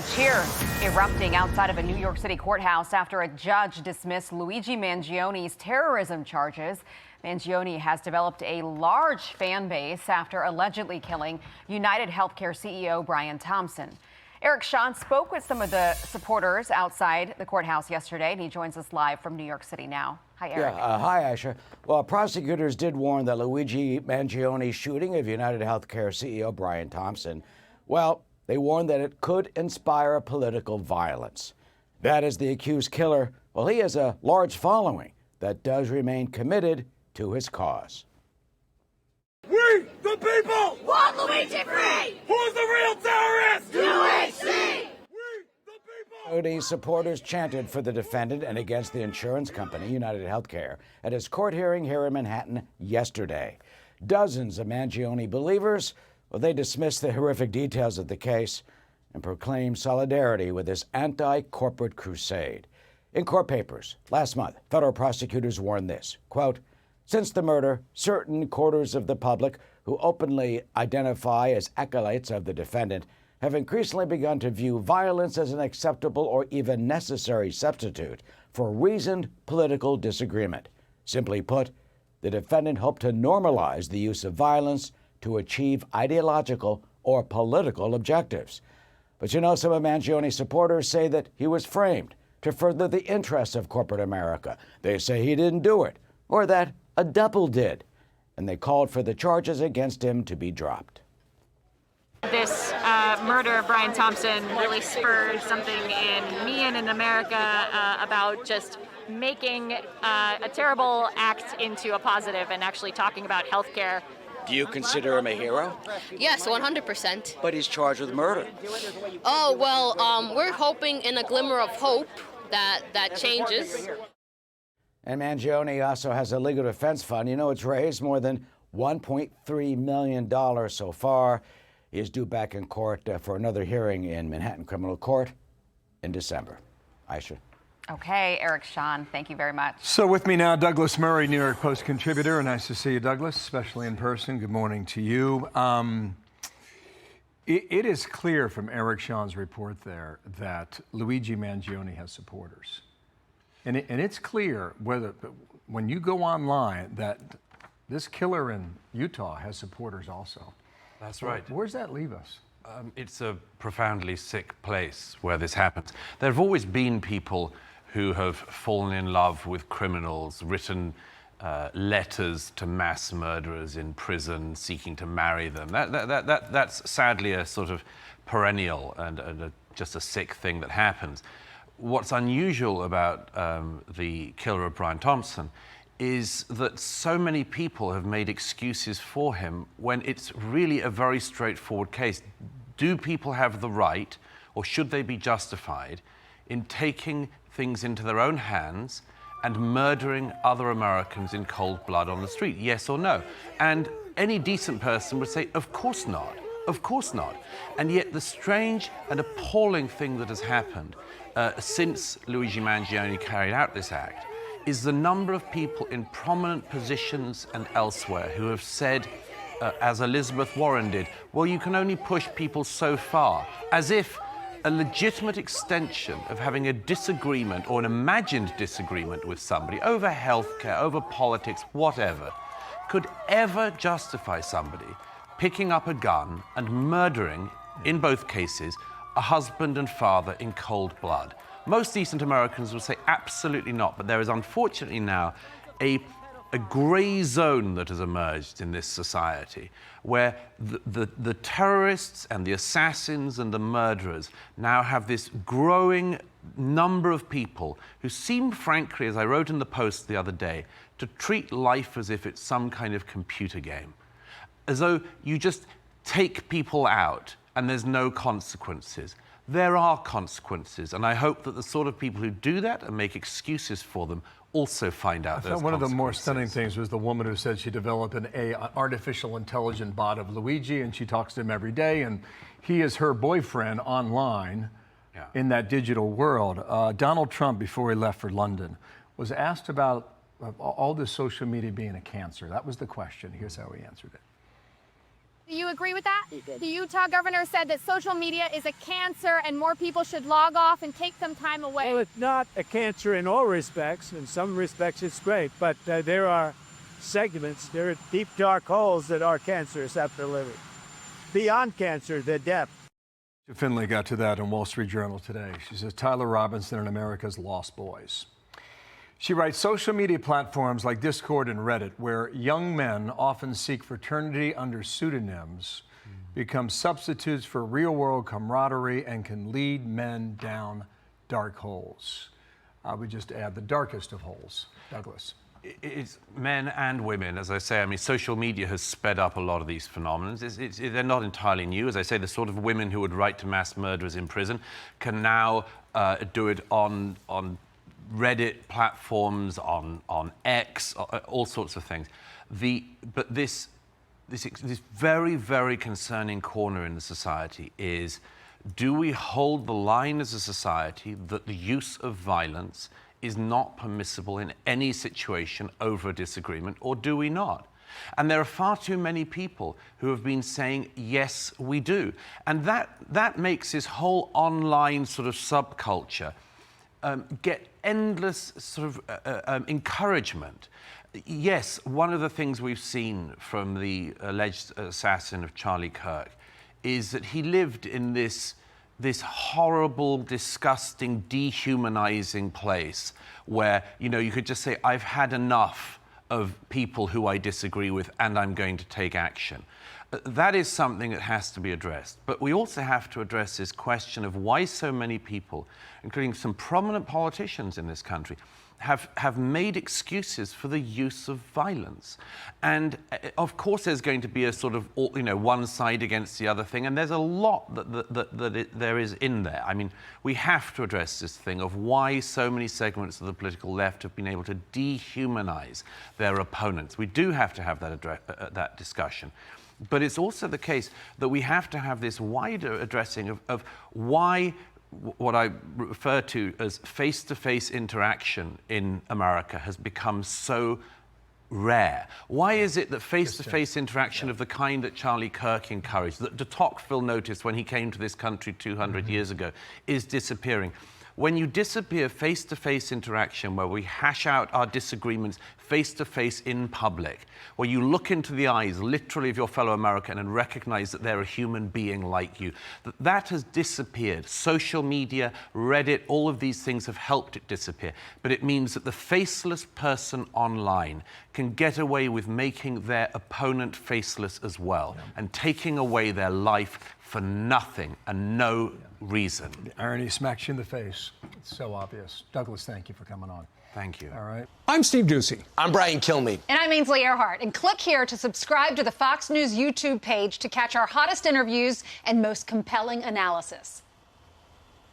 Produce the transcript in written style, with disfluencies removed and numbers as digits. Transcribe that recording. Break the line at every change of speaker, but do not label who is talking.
And cheers erupting outside of a New York City courthouse after a judge dismissed Luigi Mangioni's terrorism charges. Mangioni has developed a large fan base after allegedly killing United Healthcare CEO Brian Thompson. Eric Shawn spoke with some of the supporters outside the courthouse yesterday, and he joins us live from New York City now. Hi, Eric.
Hi, Aisha. Well, prosecutors did warn that Luigi Mangioni's shooting of United Healthcare CEO Brian Thompson, well, they warned that it could inspire political violence. That is, the accused killer, well, he has a large following that does remain committed to his cause.
We, the people,
want Luigi free!
Who's the real terrorist?
UHC!
Mangioni's supporters chanted for the defendant and against the insurance company, United Healthcare, at his court hearing here in Manhattan yesterday. Dozens of Mangioni believers, well, they dismissed the horrific details of the case and proclaimed solidarity with this anti-corporate crusade. In court papers last month, federal prosecutors warned this, quote, since the murder, certain quarters of the public who openly identify as acolytes of the defendant have increasingly begun to view violence as an acceptable or even necessary substitute for reasoned political disagreement. Simply put, the defendant hoped to normalize the use of violence to achieve ideological or political objectives. But you know, some of Mangioni's supporters say that he was framed to further the interests of corporate America. They say he didn't do it, or that a double did, and they called for the charges against him to be dropped.
This murder of Brian Thompson really spurred something in me and in America about just making a terrible act into a positive and actually talking about healthcare.
Do you consider him a hero?
Yes, 100%.
But he's charged with murder.
Oh, well, we're hoping in a glimmer of hope that changes.
And Mangioni also has a legal defense fund. You know, it's raised more than $1.3 million so far. He is due back in court for another hearing in Manhattan Criminal Court in December. Aisha.
Okay, Eric Shawn, thank you very much.
So with me now, Douglas Murray, New York Post contributor. Nice to see you, Douglas, especially in person. Good morning to you. It is clear from Eric Shawn's report there that Luigi Mangioni has supporters. And it's clear when you go online that this killer in Utah has supporters also.
That's right.
Where's that leave us?
It's a profoundly sick place where this happens. There have always been people who have fallen in love with criminals, written letters to mass murderers in prison seeking to marry them. That's sadly a sort of perennial and just a sick thing that happens. What's unusual about the killer of Brian Thompson is that so many people have made excuses for him when it's really a very straightforward case. Do people have the right, or should they be justified, in taking things into their own hands and murdering other Americans in cold blood on the street? Yes or no? And any decent person would say, of course not. Of course not. And yet the strange and appalling thing that has happened since Luigi Mangioni carried out this act is the number of people in prominent positions and elsewhere who have said, as Elizabeth Warren did, well, you can only push people so far, as if a legitimate extension of having a disagreement or an imagined disagreement with somebody over healthcare, over politics, whatever, could ever justify somebody picking up a gun and murdering, in both cases, a husband and father in cold blood. Most decent Americans will say absolutely not, but there is unfortunately now a gray zone that has emerged in this society where the terrorists and the assassins and the murderers now have this growing number of people who seem, frankly, as I wrote in the Post the other day, to treat life as if it's some kind of computer game, as though you just take people out and there's no consequences. There are consequences, and I hope that the sort of people who do that and make excuses for them also find out those consequences.
One of the more stunning things was the woman who said she developed an artificial intelligent bot of Luigi, and she talks to him every day, and he is her boyfriend online in that digital world. Donald Trump, before he left for London, was asked about all this social media being a cancer. That was the question. Here's how he answered it.
Do you agree with that? The Utah governor said that social media is a cancer and more people should log off and take some time away.
Well, it's not a cancer in all respects. In some respects, it's great. But there are segments, there are deep, dark holes that are cancerous after living. Beyond cancer, the depth.
Finley got to that in Wall Street Journal today. She says Tyler Robinson and America's Lost Boys. She writes, social media platforms like Discord and Reddit, where young men often seek fraternity under pseudonyms, become substitutes for real-world camaraderie and can lead men down dark holes. I would just add the darkest of holes. Douglas.
It's men and women, as I say. I mean, social media has sped up a lot of these phenomena. They're not entirely new. As I say, the sort of women who would write to mass murderers in prison can now do it on Reddit platforms, on X, all sorts of things. But this very, very concerning corner in the society is, do we hold the line as a society that the use of violence is not permissible in any situation over a disagreement, or do we not? And there are far too many people who have been saying, yes, we do. And that makes this whole online sort of subculture get endless sort of encouragement. Yes, one of the things we've seen from the alleged assassin of Charlie Kirk is that he lived in this horrible, disgusting, dehumanizing place where, you could just say, I've had enough of people who I disagree with and I'm going to take action. That is something that has to be addressed. But we also have to address this question of why so many people, including some prominent politicians in this country, have made excuses for the use of violence. And of course there's going to be a sort of, one side against the other thing, and there's a lot there is in there. I mean, we have to address this thing of why so many segments of the political left have been able to dehumanize their opponents. We do have to have that discussion. But it's also the case that we have to have this wider addressing of why what I refer to as face-to-face interaction in America has become so rare. Why is it that face-to-face interaction of the kind that Charlie Kirk encouraged, that de Tocqueville noticed when he came to this country 200 years ago, is disappearing? When you disappear face-to-face interaction where we hash out our disagreements face-to-face in public, where you look into the eyes literally of your fellow American and recognize that they're a human being like you, that has disappeared. Social media, Reddit, all of these things have helped it disappear. But it means that the faceless person online can get away with making their opponent faceless as well, and taking away their life for nothing and no reason.
The irony smacks you in the face. It's so obvious. Douglas, thank you for coming on.
Thank you.
All right.
I'm Steve Doocy.
I'm Brian Kilmeade.
And I'm Ainsley Earhart. And click here to subscribe to the Fox News YouTube page to catch our hottest interviews and most compelling analysis.